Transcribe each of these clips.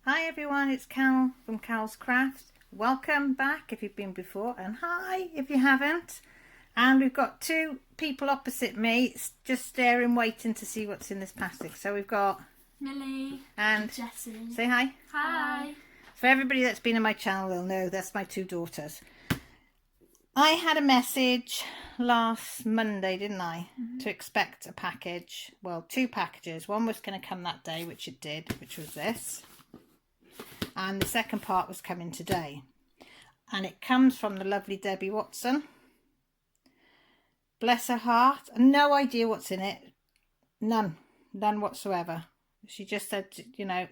Hi everyone, it's Cal from Cal's Craft. Welcome back if you've been before, and hi if you haven't. And we've got two people opposite me just staring, waiting to see what's in this plastic. So we've got Millie and Jessie. Say hi. Hi. For everybody that's been on my channel, they'll know that's my two daughters. I had a message last Monday, didn't I? To expect a package. Well, two packages. One was going to come that day, which it did, which was this. And the second part was coming today. And it comes from the lovely Debbie Watson. Bless her heart. No idea what's in it. None whatsoever. She just said, you know,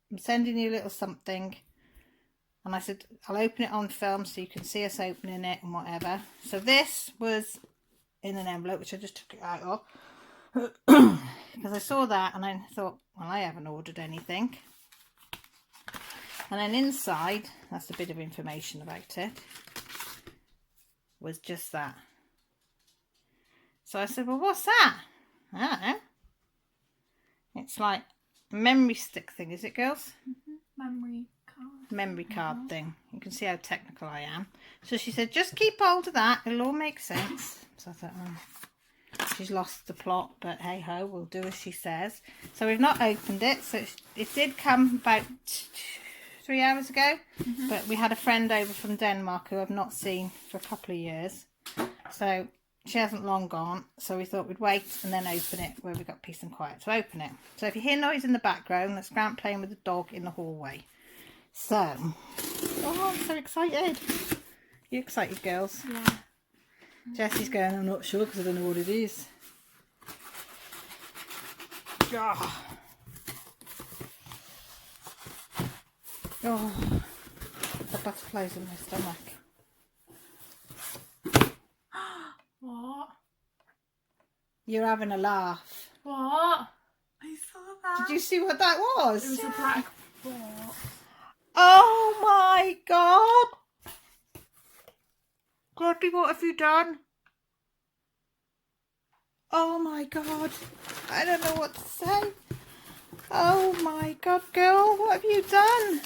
I'm sending you a little something. And I said, I'll open it on film so you can see us opening it and whatever. So this was in an envelope, which I just took it out of. Because I saw that and I thought, well, I haven't ordered anything. And then inside, that's a bit of information about it, was just that. So I said, well, what's that? I don't know. It's like a memory stick thing, is it, girls? Memory card. Memory card thing. You can see how technical I am. So she said, just keep hold of that. It'll all make sense. So I thought, oh, she's lost the plot, but hey ho, we'll do as she says. So we've not opened it. So it did come about 3 hours ago. But we had a friend over from Denmark who I've not seen for a couple of years. So she hasn't long gone. So we thought we'd wait and then open it where we got peace and quiet to open it. So if you hear noise in the background, that's Grant playing with the dog in the hallway. So, oh, I'm so excited. You excited, girls? Yeah. Jessie's going, I'm not sure because I don't know what it is. Oh. Oh, the butterflies in my stomach. What? You're having a laugh. What? I saw that. Did you see what that was? It was a black box. Oh my god! Godby, what have you done? Oh my god. I don't know what to say. Oh my god, girl, what have you done?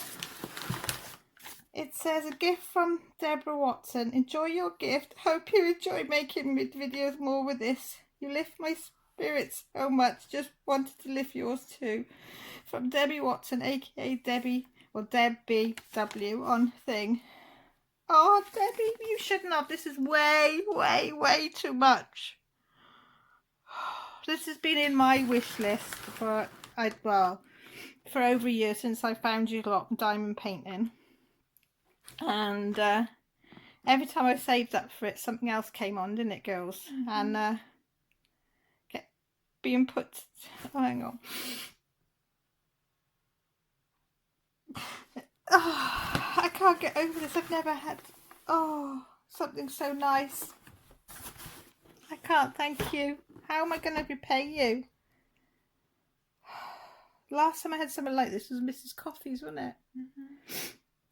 It says a gift from Deborah Watson. Enjoy your gift. Hope you enjoy making videos more with this. You lift my spirits so much. Just wanted to lift yours too. From Debbie Watson, aka Debbie, or Debbie W on thing. Oh, Debbie, you shouldn't have. This is way, way, way too much. This has been in my wish list for over a year since I found you lot diamond painting. And every time I saved up for it, something else came on, didn't it, girls? And being put. Oh, hang on. Oh, I can't get over this. I've never had something so nice. I can't thank you. How am I going to repay you? Last time I had something like this was Mrs. Coffee's, wasn't it?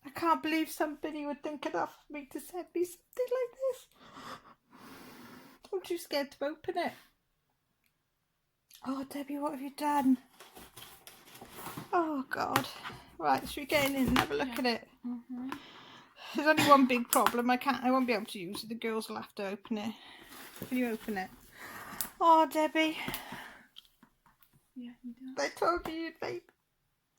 I can't believe somebody would think enough of me to send me something like this. I'm too scared to open it. Oh, Debbie, what have you done? Oh, God. Right, should we get in and have a look at it? There's only one big problem. I won't be able to use it. The girls will have to open it. Can you open it? Oh, Debbie. Yeah, you do. I told you you'd make.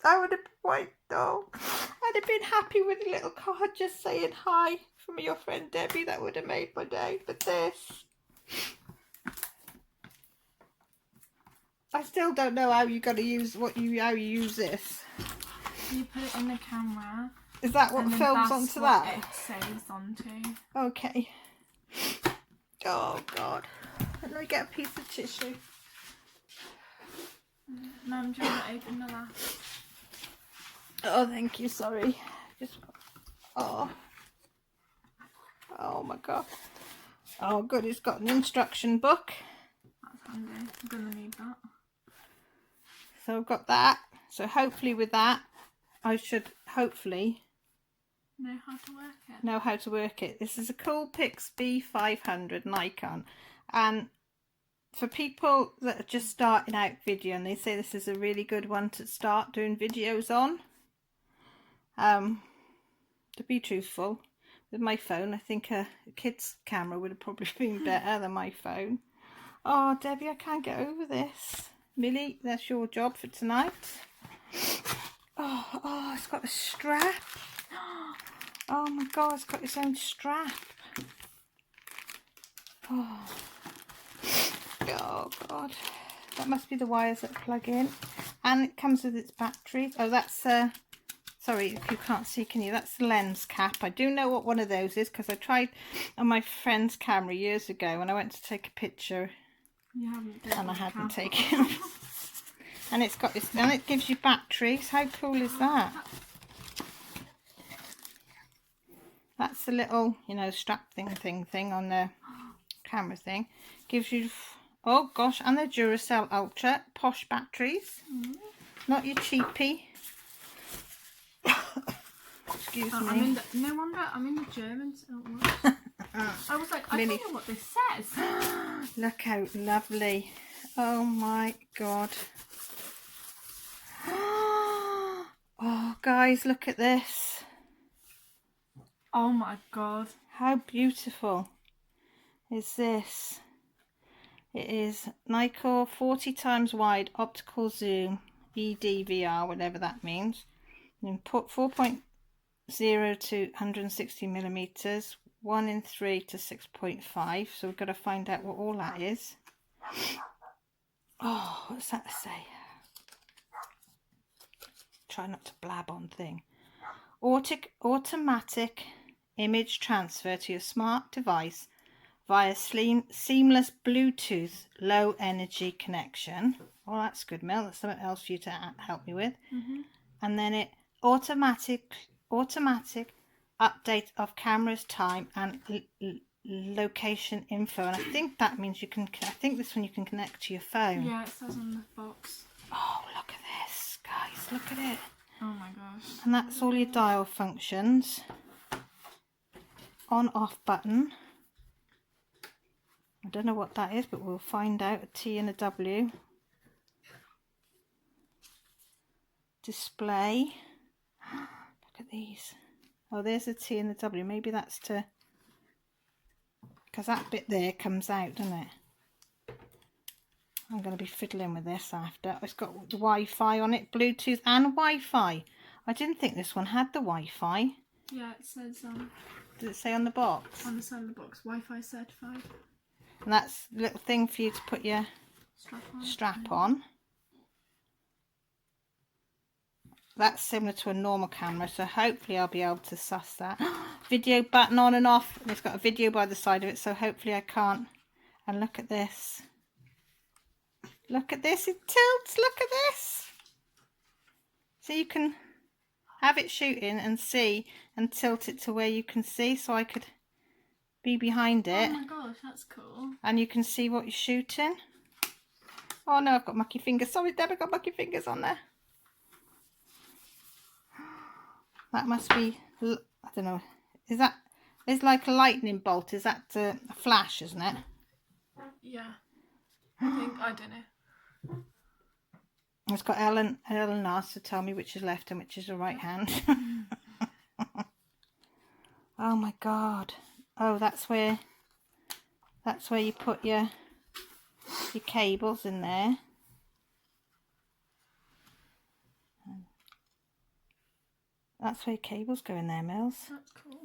I would have been white though. I'd have been happy with a little card just saying hi from your friend Debbie. That would have made my day. But this, I still don't know how you got to use how you use this. You put it in the camera. Is that what films onto that? It saves onto. Okay. Oh God. Let me get a piece of tissue. No, I'm trying to open the last. Oh, thank you. Sorry. Just. Oh my God. Oh, good. It's got an instruction book. That's handy. I'm gonna need that. So I've got that. So hopefully with that, I should hopefully know how to work it. Know how to work it. This is a Coolpix B500 Nikon, and for people that are just starting out video and they say this is a really good one to start doing videos on, To be truthful, with my phone, I think a kid's camera would have probably been better than my phone. Oh, Debbie, I can't get over this. Millie, that's your job for tonight. Oh, it's got a strap. Oh my God, it's got its own strap. Oh God, that must be the wires that plug in. And it comes with its batteries. Oh, that's sorry if you can't see, can you? That's the lens cap. I do know what one of those is because I tried on my friend's camera years ago when I went to take a picture. You haven't And I hadn't taken. And it's got this, and it gives you batteries. How cool is that? That's the little, you know, strap thing on the camera thing. Gives you, oh gosh, and the Duracell Ultra posh batteries. Not your cheapy. Excuse me. No wonder I'm in the Germans. I was like, I don't know what this says. Look how lovely. Oh my God. Oh guys, look at this. Oh my God. How beautiful is this? It is Nikkor 40 times wide optical zoom EDVR, whatever that means. Input 4.0 to 160 millimeters, 1 in 3 to 6.5. So we've got to find out what all that is. Oh, what's that to say? Try not to blab on thing. Automatic image transfer to your smart device via seamless Bluetooth low energy connection. Oh, that's good, Mel. That's something else for you to help me with. And then it automatic update of camera's time and location info. And I think that means you can. I think this one you can connect to your phone. Yeah, it says on the box. Oh, look at this, guys. Look at it. Oh my gosh. And that's all your dial functions. On/off button. I don't know what that is, but we'll find out. A T and a W. Display. Look at these. Oh, there's a T and a W. Maybe that's to... because that bit there comes out, doesn't it? I'm going to be fiddling with this after. It's got the Wi-Fi on it. Bluetooth and Wi-Fi. I didn't think this one had the Wi-Fi. Yeah, it says... Does it say on the box? on the side of the box, Wi-Fi certified. And that's a little thing for you to put your strap on. That's similar to a normal camera, so hopefully I'll be able to suss that. Video button on and off. And it's got a video by the side of it, so hopefully I can't. And look at this. Look at this. It tilts. Look at this. So you can have it shooting and see and tilt it to where you can see, so I could be behind it. Oh my gosh, that's cool. And you can see what you're shooting. Oh no, I've got mucky fingers. Sorry, Deb, I've got mucky fingers on there. That must be, I don't know, is that, it's like a lightning bolt. Is that a flash, isn't it? Yeah. I don't know. It's got L and R to tell me which is left and which is the right hand. Oh my God. Oh, that's where you put your cables in there. That's where your cables go in there, Mills. That's cool.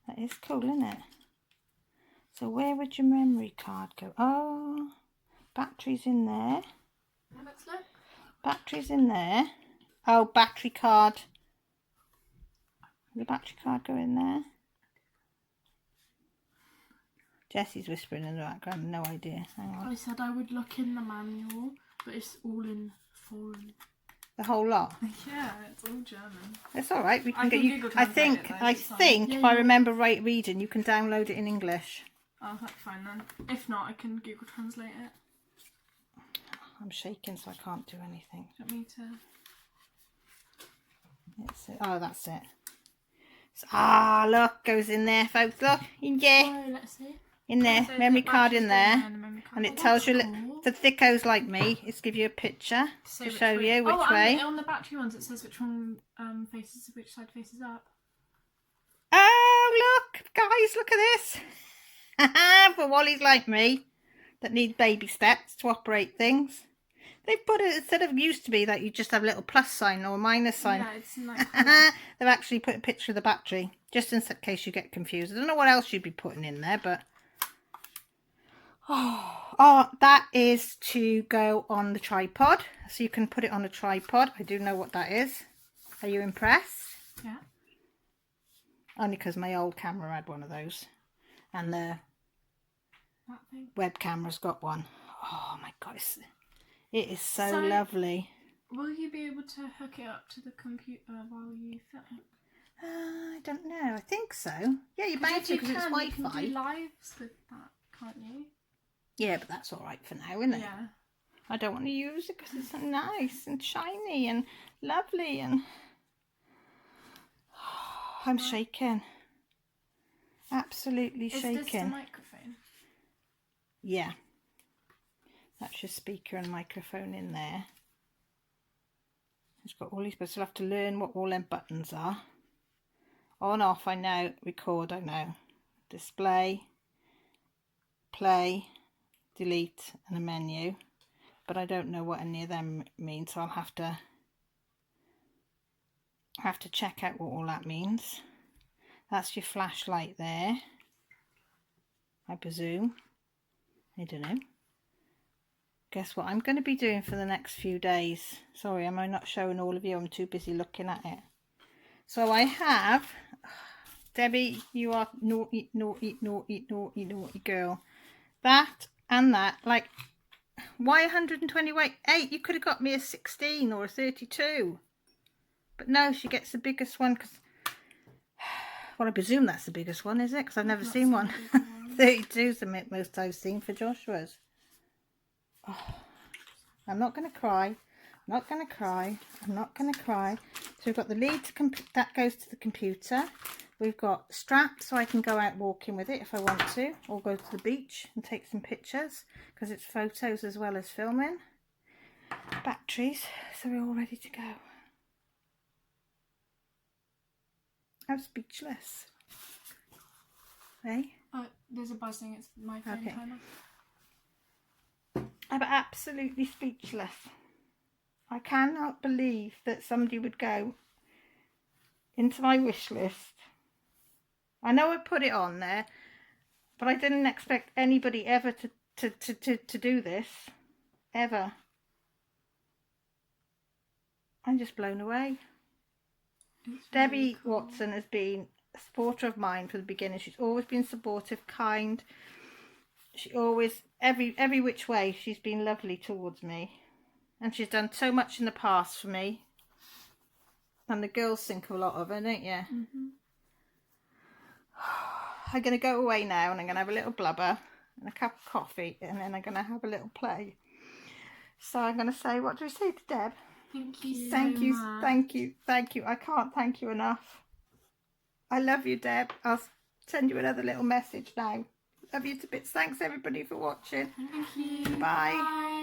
That is cool, isn't it? So where would your memory card go? Oh, batteries in there. Let's look. Batteries in there. Oh, battery card. The battery card go in there. Jessie's whispering in the background, no idea. Hang on. I said I would look in the manual, but it's all in foreign. The whole lot. Yeah, it's all German. It's all right. We can get Google you. translate I think Yeah, if I remember right reading, you can download it in English. Oh, that's fine then. If not, I can Google translate it. I'm shaking, so I can't do anything. Do you want me to? It's it. Oh, that's it. So, look, goes in there, folks. Look, yeah. Oh, let's see. in there, So memory the card in battery's there, and the memory card. and it Oh, tells that's you cool. for thickos like me. It's give you a picture Say to which show way. you which Oh, way. and on the battery ones it says which one faces, which side faces up. Oh look, guys, look at this. For Wally's like me that need baby steps to operate things. They've put it, instead of used to be that you just have a little plus sign or minus sign. Yeah, it's like They've actually put a picture of the battery, just in case you get confused. I don't know what else you'd be putting in there, but... Oh, that is to go on the tripod. So you can put it on a tripod. I do know what that is. Are you impressed? yeah. Only because my old camera had one of those. And the That thing. web camera's got one. Oh my God, it is so lovely. Will you be able to hook it up to the computer while you film? I don't know. I think so. Yeah, you're bound to because it's Wi-Fi. You can do lives with that, can't you? Yeah, but that's all right for now, isn't it? Yeah. I don't want to use it because it's so nice and shiny and lovely and... I'm shaking. Absolutely shaking. Is this the microphone? Yeah. That's your speaker and microphone in there. It's got all these, but you'll have to learn what all them buttons are. On, off, I know. Record, I know. Display, play, delete, and a menu. But I don't know what any of them mean, so I'll have to check out what all that means. That's your flashlight there, I presume. I don't know. Guess what I'm going to be doing for the next few days. Sorry, am I not showing all of you? I'm too busy looking at it. So I have... Debbie, you are naughty, naughty, naughty, naughty, naughty girl. That and that. Like, why 128? You could have got me a 16 or a 32. But no, she gets the biggest one because... Well, I presume that's the biggest one, is it? Because I've never seen one. 32 is the most I've seen for Joshua's. Oh, I'm not going to cry. I'm not going to cry. I'm not going to cry. So we've got the lead that goes to the computer. We've got straps so I can go out walking with it if I want to, or go to the beach and take some pictures because it's photos as well as filming. Batteries, so we're all ready to go. I'm speechless. Hey? Oh, there's a buzzing. It's my phone timer. I'm absolutely speechless. I cannot believe that somebody would go into my wish list. I know I put it on there, but I didn't expect anybody ever to do this. Ever. I'm just blown away. Debbie Watson has been a supporter of mine from the beginning. She's always been supportive, kind. She always, every which way, she's been lovely towards me. And she's done so much in the past for me. And the girls think a lot of her, don't you? Mm-hmm. I'm going to go away now and I'm going to have a little blubber and a cup of coffee and then I'm going to have a little play. So I'm going to say, what do we say to Deb? Thank you Thank so you, much. thank you, thank you. I can't thank you enough. I love you, Deb. I'll send you another little message now. Love you to bits. Thanks everybody for watching. Thank you. Bye. Bye.